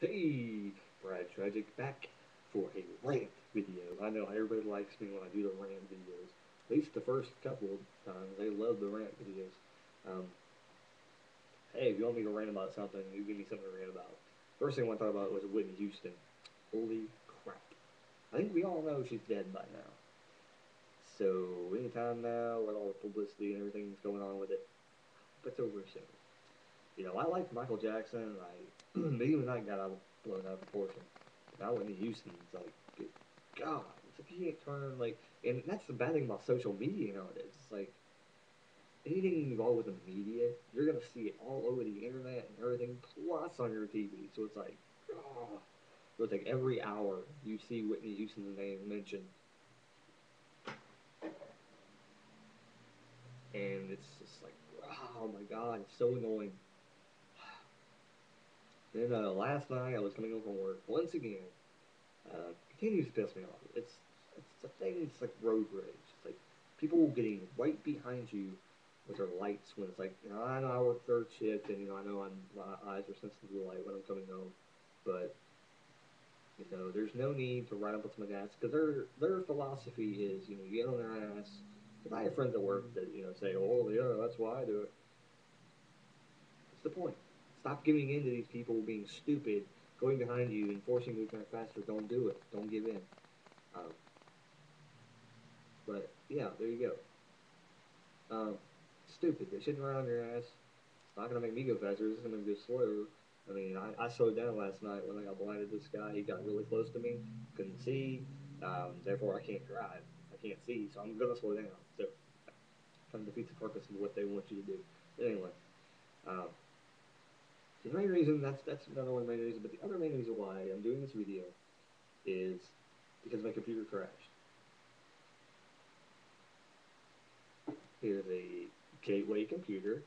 Hey, Brad Tragick back for a rant video. I know everybody likes me when I do the rant videos. At least the first couple of times, they love the rant videos. Um, hey, if you want me to rant about something, you give me something to rant about. First thing I want to talk about was Whitney Houston. Holy crap. I think we all know she's dead by now. So, anytime now, with all the publicity and everything that's going on with it, it's over soon. You know, I liked Michael Jackson. Even that got blown out of proportion. Now Whitney Houston's like, good God, it's like you can't turn like, and that's the bad thing about social media nowadays. It's like anything involved with the media, you're gonna see it all over the internet and everything, plus on your TV. So it's like, oh, so it's like every hour you see Whitney Houston's name mentioned, and it's just like, oh my God, it's so annoying. Then last night I was coming home from work once again. Continues to piss me off. It's the thing. It's like road rage. It's like people getting right behind you with their lights when it's like, you know, I know I work third shift and you know I know my eyes are sensitive to the light when I'm coming home, but you know there's no need to ride up on someone's ass because their philosophy is you know you get on their ass. Because I have friends at work that you know say, oh yeah, that's why I do it. What's the point? Stop giving in to these people being stupid, going behind you and forcing you to turn faster. Don't do it. Don't give in. Um, But yeah, there you go. Stupid. They shouldn't run on your ass. It's not gonna make me go faster. It's gonna go slower. I mean, I slowed down last night when I got blinded. This guy, he got really close to me, couldn't see. Therefore, I can't drive. I can't see, so I'm gonna slow down. So, kind of defeats the purpose of what they want you to do. But anyway, um, the main reason that's another one of the main reasons. But the other main reason why I'm doing this video is because my computer crashed. Is a gateway computer,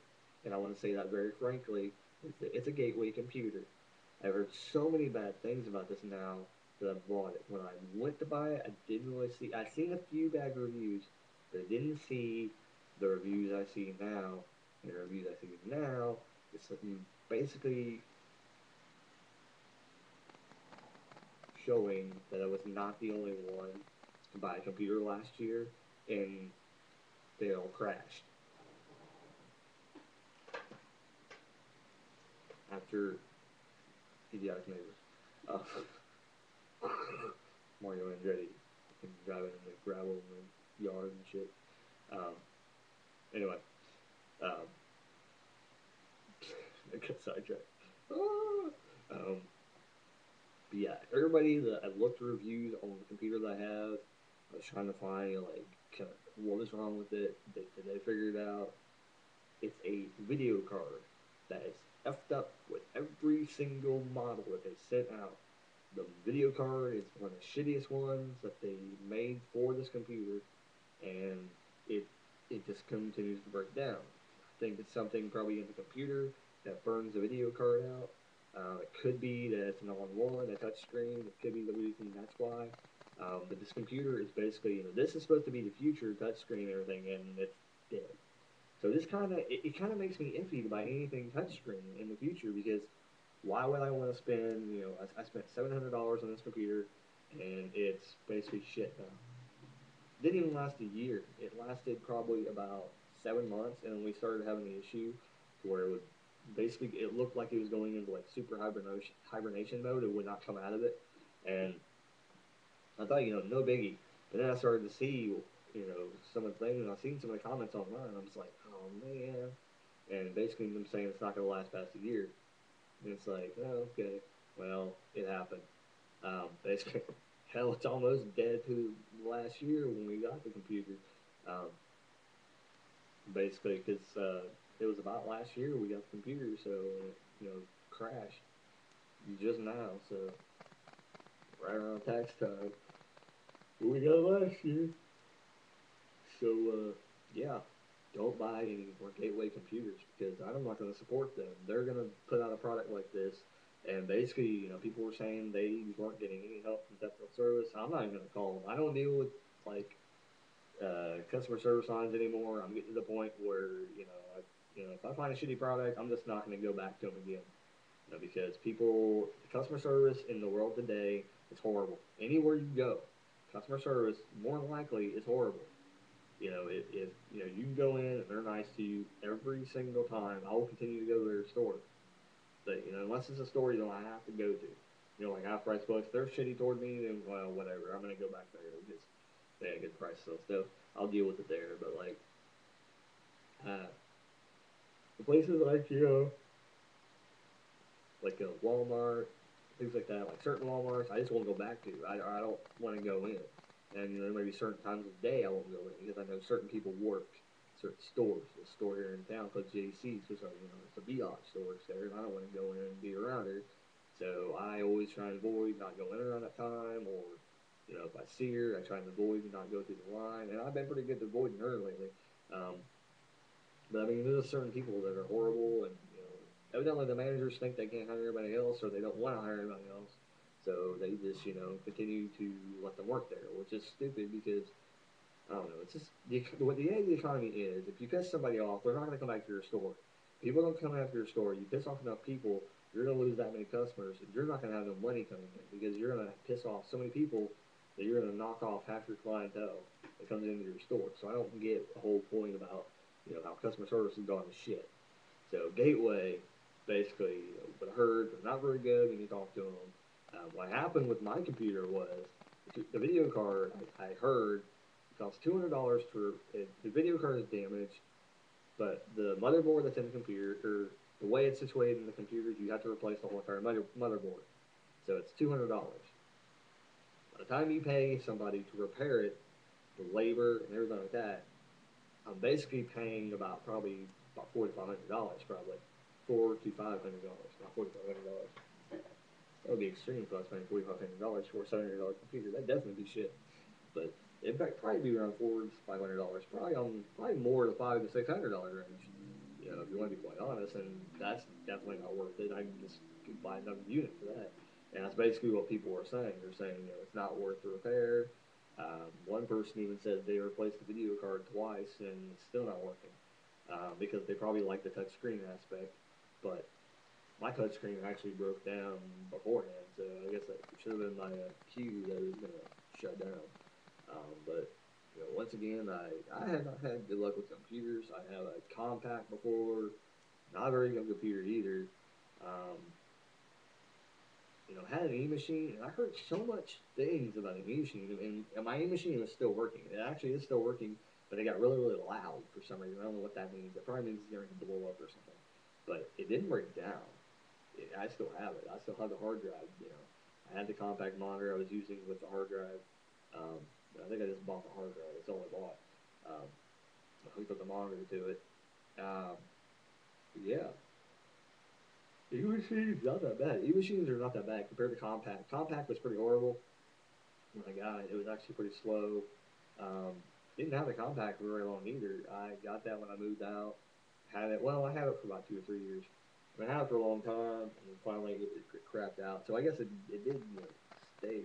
and I want to say that very frankly. It's a gateway computer. I've heard so many bad things about this now that I bought it. When I went to buy it, I didn't really see. I seen a few bad reviews, but I didn't see the reviews I see now. And the reviews I see now, it's like basically showing that I was not the only one to buy a computer last year, and they all crashed after idiotic neighbors. Mario Andretti and driving in the gravel in the yard and shit. Um, anyway, um, I got sidetracked. Ah! Um, but yeah, everybody that I looked at reviews on the computer that I have, I was trying to find like kind of what was wrong with it. Did they figure it out? It's a video card that is effed up with every single model that they sent out. The video card is one of the shittiest ones that they made for this computer, and it it just continues to break down. I think it's something probably in the computer that burns the video card out. It could be that it's an all-in-one, a touch screen. It could be the reason that's why. But this computer is basically, you know, this is supposed to be the future touch screen and everything, and it's dead. So this kind of it kind of makes me iffy to buy anything touchscreen in the future because why would I want to spend I spent $700 on this computer and it's basically shit now. Didn't even last a year. It lasted probably about 7 months, and then we started having the issue where it would basically it looked like it was going into like super hibernation mode. It would not come out of it, and I thought no biggie. But then I started to see some of the things, and I seen some of the comments online, and I'm just like, oh man. And basically them saying it's not going to last past a year. And it's like, oh, okay, well, it happened. Basically, hell, it's almost dead to last year when we got the computer. Um, basically, because it was about last year we got the computer, so crashed just now. So right around tax time, we got it last year. So yeah, don't buy any more gateway computers because I'm not going to support them. They're going to put out a product like this, and basically, people were saying they weren't getting any help from technical service. I'm not even going to call them. I don't deal with like customer service lines anymore. I'm getting to the point where if I find a shitty product, I'm just not going to go back to them again. Because people, the customer service in the world today is horrible. Anywhere you go, customer service more than likely is horrible. If you can go in and they're nice to you every single time, I will continue to go to their store. But unless it's a store I have to go to, like half price books, they're shitty toward me, then well, whatever. I'm gonna go back there because they had good prices on stuff. I'll deal with it there. But like the places like like Walmart, things like that, like certain Walmarts, I just won't go back to. I don't want to go in. And there may be certain times of the day I won't go in because I know certain people work certain stores. There's a store here in town called JC's, which it's a biatch store there, and I don't want to go in and be around her. So I always try and avoid not going in around that time, or if I see her, I try and avoid and not go through the line. And I've been pretty good at avoiding her lately. But I mean, there's certain people that are horrible, and evidently the managers think they can't hire anybody else, or they don't want to hire anybody else, so they just continue to let them work there, which is stupid because I don't know. It's just what the end of the economy is. If you piss somebody off, they're not going to come back to your store. People don't come after your store. You piss off enough people, you're going to lose that many customers, and you're not going to have no money coming in because you're going to piss off so many people that you're going to knock off half your clientele that comes into your store. So I don't get the whole point about how customer service has gone to shit. So Gateway, basically, what I heard, they're not very good when you talk to them. What happened with my computer was the video card. I heard it costs $200 for it. The video card is damaged, but the motherboard that's in the computer, or the way it's situated in the computer, you have to replace the whole entire motherboard. So it's $200. By the time you pay somebody to repair it, the labor and everything like that, I'm basically paying about probably about $4,500 probably. $400 to $500, not $4,500. That would be extreme if I was paying $4,500 for a $700 computer. That'd definitely be shit. But in fact, probably be around $400 to $500. Probably more the $500 to $600 range. If you want to be quite honest, and that's definitely not worth it. I can just buy another unit for that. And that's basically what people are saying. They're saying it's not worth the repair. One person even said they replaced the video card twice and it's still not working because they probably like the touchscreen aspect, but my touchscreen actually broke down beforehand, so I guess that should have been my cue that it was gonna shut down. But once again, I have not had good luck with computers. I have a compact before, not a very good computer either. Um, had an e-machine, and I heard so much things about an e-machine, and my e-machine is still working. It actually is still working, but it got really, really loud for some reason. I don't know what that means. It probably means it's going to blow up or something. But it didn't break down. I still have it. I still have the hard drive. I had the compact monitor I was using with the hard drive. Um, I think I just bought the hard drive. That's all I bought. Um, I hooked up the monitor to it. Um, yeah, E-machines not that bad. E-machines are not that bad compared to compact. Compact was pretty horrible when I got it. It was actually pretty slow. Um, didn't have the compact for very long either. I got that when I moved out. Had it. Well, I had it for about 2 or 3 years. I had it for a long time, and then finally it crapped out. So I guess it did stay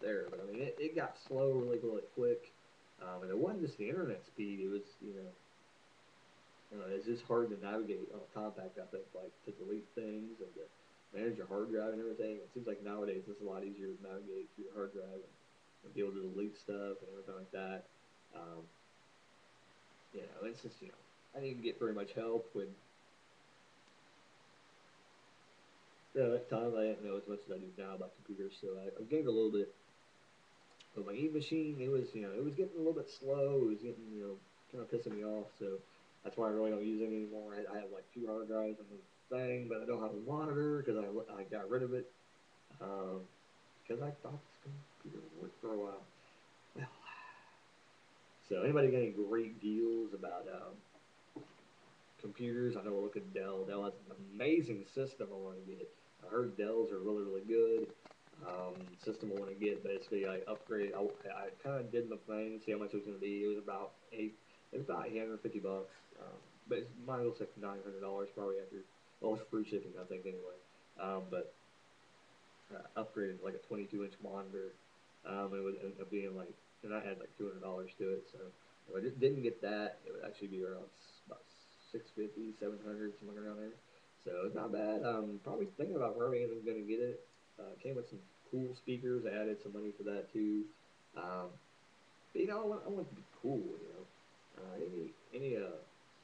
there, but I mean it got slow really really quick. And it wasn't just the internet speed; it was it's just hard to navigate on a compact. I think like to delete things and to manage your hard drive and everything. It seems like nowadays it's a lot easier to navigate through your hard drive and be able to delete stuff and everything like that. Um, it's just I didn't get very much help when at the time I didn't know as much as I do now about computers, so I gained a little bit. But my e-machine, it was getting a little bit slow. It was getting kind of pissing me off. So that's why I really don't use it anymore. I have like two hard drives on the thing, but I don't have a monitor because I got rid of it because I thought this computer would work for a while. Well, so anybody got any great deals about computers? I know we'll look at Dell. Dell has an amazing system I want to get. I heard Dells are really, really good. System I want to get, basically, I upgraded. I kind of did my thing, see how much it was going to be. It was about $850. But mine was like $900 probably after, well, it's free shipping, I think, anyway. But upgraded like a 22-inch monitor. It would end up being like, and I had like $200 to it. So if I didn't get that, it would actually be around about 650, 700, somewhere around there. So it's not bad. Probably thinking about where I'm going to get it. Came with some cool speakers. Added some money for that too. Um, but I want it to be cool. Any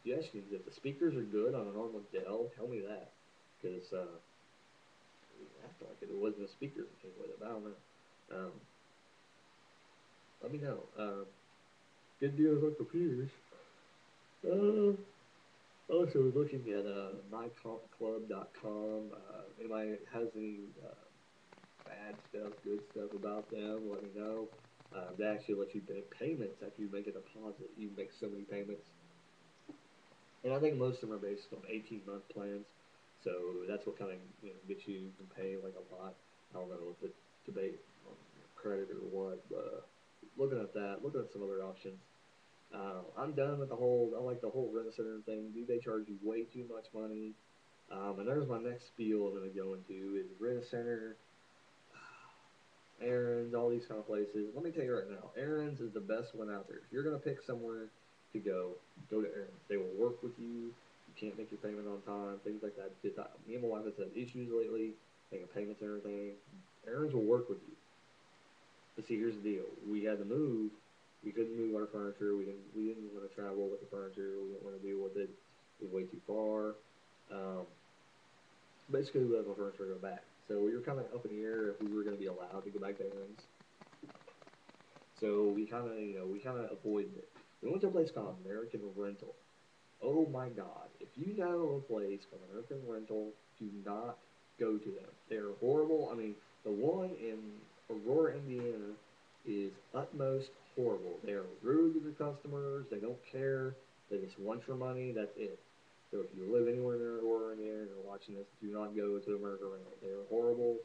suggestions? If the speakers are good on a normal Dell, tell me that because I felt like it wasn't a speaker that came with it. But I don't know. Um, let me know. Good deals on computers. Uh, Also looking at mycompclub.com. Anybody has any bad stuff, good stuff about them, let me know. They actually let you make payments after you make a deposit. You make so many payments. And I think most of them are based on 18-month plans. So that's what kind of gets you can pay like a lot. I don't know if it's debate on credit or what, but looking at that, looking at some other options. I'm done with the whole. I like the whole rent center thing. Dude, they charge you way too much money. And there's my next spiel I'm going to go into is rent center, Aaron's, all these kind of places. Let me tell you right now, Aaron's is the best one out there. If you're going to pick somewhere to go to Aaron's. They will work with you. You can't make your payment on time, things like that. Because me and my wife have had issues lately making payments and everything. Aaron's will work with you. But see, here's the deal: we had to move. We couldn't move our furniture. We didn't want to travel with the furniture. We didn't want to deal with it. It was way too far. Um, Basically, we let my furniture go back. So we were kind of up in the air if we were going to be allowed to go back to Aaron's. So we kind of avoided it. We went to a place called American Rental. Oh my God. If you know a place called American Rental, do not go to them. They're horrible. I mean, the one in Aurora, Indiana is utmost horrible. They are rude to their customers. They don't care. They just want your money. That's it. So if you live anywhere near Aurora, Indiana, and you're watching this, do not go to American Rental. They are horrible.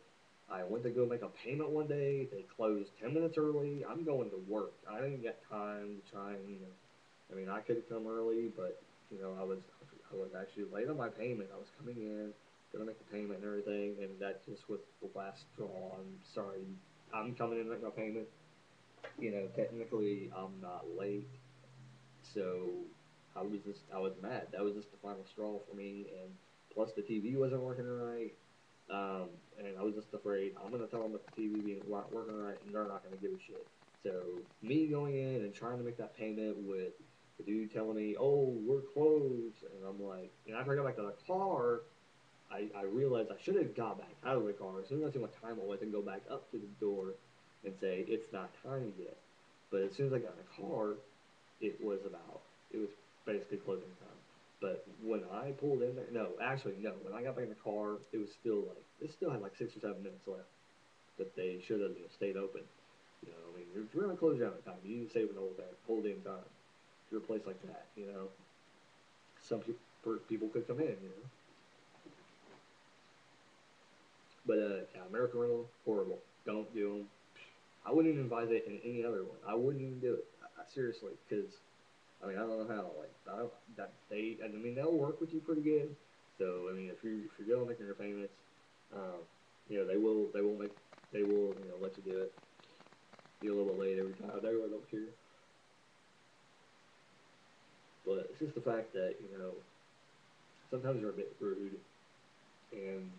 I went to go make a payment one day. They closed 10 minutes early. I'm going to work. I didn't get time to try and. I mean, I could have come early, but I was actually late on my payment. I was coming in, gonna make the payment and everything, and that just was the last straw. I'm sorry. I'm coming in to make my payment. Technically, I'm not late, so I was mad. That was just the final straw for me, and plus the TV wasn't working right. And I was just afraid I'm gonna tell them that the TV being working right, and they're not gonna give a shit. So me going in and trying to make that payment with the dude telling me, "Oh, we're closed," and I'm like, and after I got back to the car, I realized I should have got back out of the car as soon as I see what time it was and go back up to the door and say it's not time yet. But as soon as I got in the car, it was about it was basically closing time. But when I pulled in there, no, actually no. When I got back in the car, it still had like 6 or 7 minutes left that they should have stayed open. I mean, if you're gonna close down at time, you need to stay open the whole damn time. If you're a place like that, some people could come in. But yeah, American Rental, horrible. Don't do them. I wouldn't even advise it in any other one. I wouldn't even do it. Seriously, because I mean, I don't know how. Like, I don't that they. I mean, they'll work with you pretty good. So I mean, if you're going making your payments, um, they will let you do it. Be a little bit late every time. They really don't care. But it's just the fact that sometimes they're a bit rude and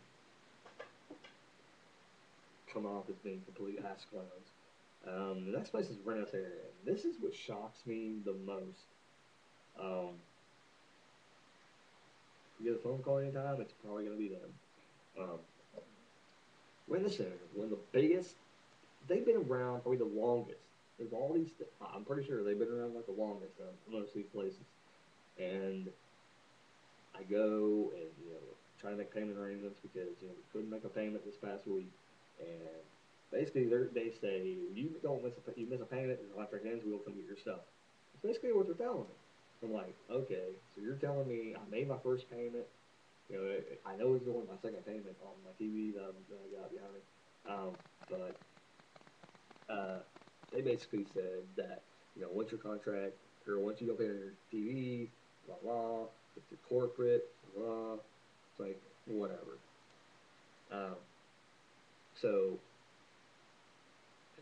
come off as being complete ass clowns. The next place is Rent Area, and this is what shocks me the most. Um, if you get a phone call anytime, it's probably going to be them. Um, Rent Center, one of the biggest. They've been around probably the longest. There's all these. I'm pretty sure they've been around like the longest of most of these places. And I go and try to make payment arrangements because we couldn't make a payment this past week, and basically they say you miss a payment, the contract ends, we will come get your stuff. That's basically what they're telling me. I'm like, okay, so you're telling me I made my first payment. I know it's going my second payment on my TV that I got behind me, but uh, they basically said that once your contract or once you don't pay on your TV, blah blah, it's your corporate, blah blah. It's like whatever. Um, so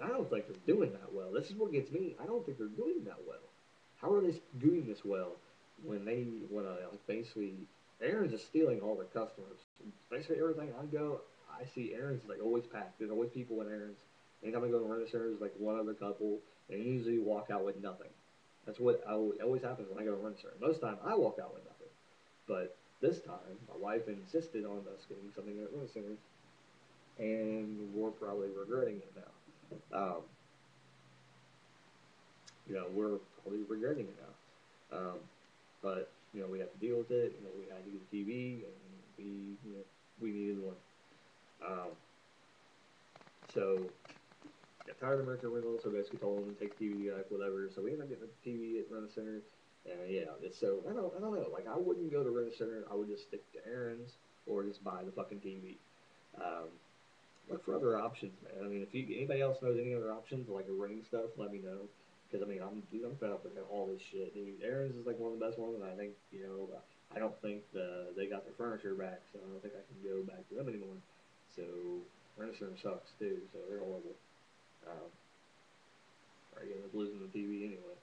and I don't think they're doing that well. This is what gets me. I don't think they're doing that well. How are they doing this well when they want to like basically? Aaron's is stealing all their customers. Basically, everything I go, I see Aaron's is like always packed. There's always people in Aaron's. Anytime I go to rent a center, there's like one other couple, and I usually walk out with nothing. That's what always happens when I go to rent a center. Most of the time, I walk out with nothing. But this time, my wife insisted on us getting something at rent a center, and we're probably regretting it now. We're probably regretting it now. But we have to deal with it. We had to get a TV, and we needed one. Um, so got tired of American Rental, so basically told them to take the TV, like whatever. So we ended up getting a TV at Rent a Center, and yeah, it's so I don't know. Like I wouldn't go to Rent a Center. I would just stick to Aaron's or just buy the fucking TV. Um, look for other options, man. I mean, if anybody else knows any other options like renting stuff, let me know. Because I mean, I'm fed up with all this shit. Dude, Aaron's is like one of the best ones, and I think I don't think they got their furniture back, so I don't think I can go back to them anymore. So Rent a Center sucks too. So they're horrible. Um, I ended up losing the TV anyway.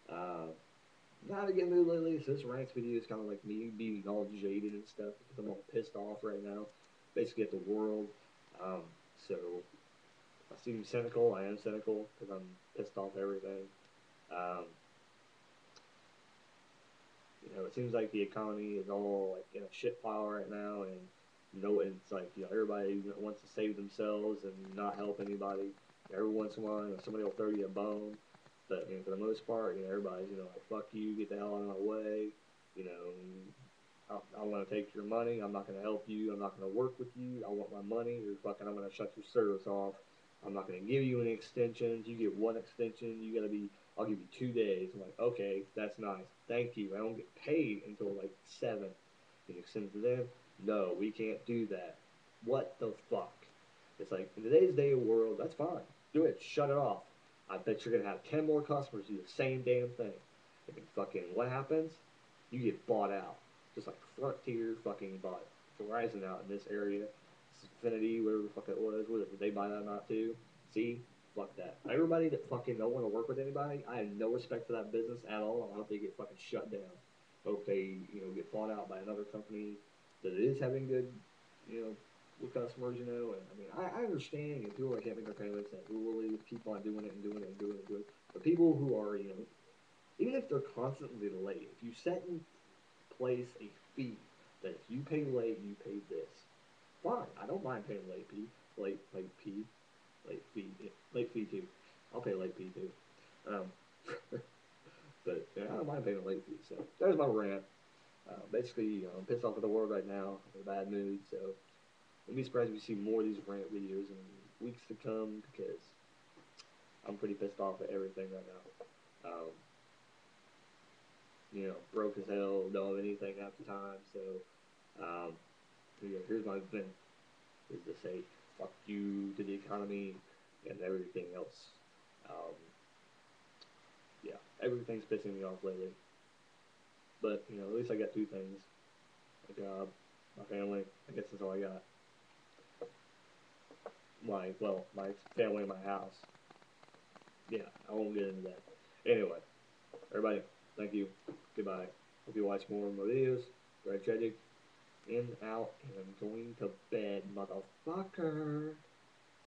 Uh, Not a good mood lately, so this rants video is kind of like me being all jaded and stuff because I'm all pissed off right now, basically at the world. Um, so I seem cynical. I am cynical because I'm pissed off everything. Um, it seems like the economy is all like in a shit pile right now, and it's like everybody wants to save themselves and not help anybody. Every once in a while, somebody will throw you a bone, but for the most part, everybody's like fuck you, get the hell out of my way. You know, I want to take your money. I'm not going to help you. I'm not going to work with you. I want my money. I'm going to shut your service off. I'm not going to give you any extensions. You get one extension. You got to be. I'll give you 2 days. I'm like, okay, that's nice. Thank you. I don't get paid until like 7. Can you extend it to them? No, we can't do that. What the fuck? It's like in today's day of world, that's fine. Do it. Shut it off. I bet you're gonna have 10 more customers do the same damn thing. And fucking what happens? You get bought out. Just like Frontier fucking bought Verizon out in this area. Xfinity, whatever the fuck it was. What did they buy that not too? See? Fuck that. Everybody that fucking don't want to work with anybody, I have no respect for that business at all. I hope they get fucking shut down. I hope they, get bought out by another company that is having good, you know, with customers, And I mean, I understand, people that can't make their payments that will keep on doing it and doing it and doing it and doing it. But people who are, even if they're constantly late, if you set in place a fee that if you pay late, you pay this. Fine, I don't mind paying late fee too. I'll pay late fee too. Um, but yeah, I don't mind paying a late fee. So there's my rant. Basically, I'm pissed off at the world right now. I'm in a bad mood. So don't be surprised if you see more of these rant videos in weeks to come because I'm pretty pissed off at everything right now. Broke as hell, don't have anything half the time. So um, here's my thing: is to say fuck you to the economy and everything else. Um, yeah, everything's pissing me off lately. But at least I got 2 things: my job, my family. I guess that's all I got. My family, my house. Yeah, I won't get into that. Anyway, everybody, thank you. Goodbye. Hope you watch more of my videos. Tragick. In, out, and I'm going to bed, motherfucker.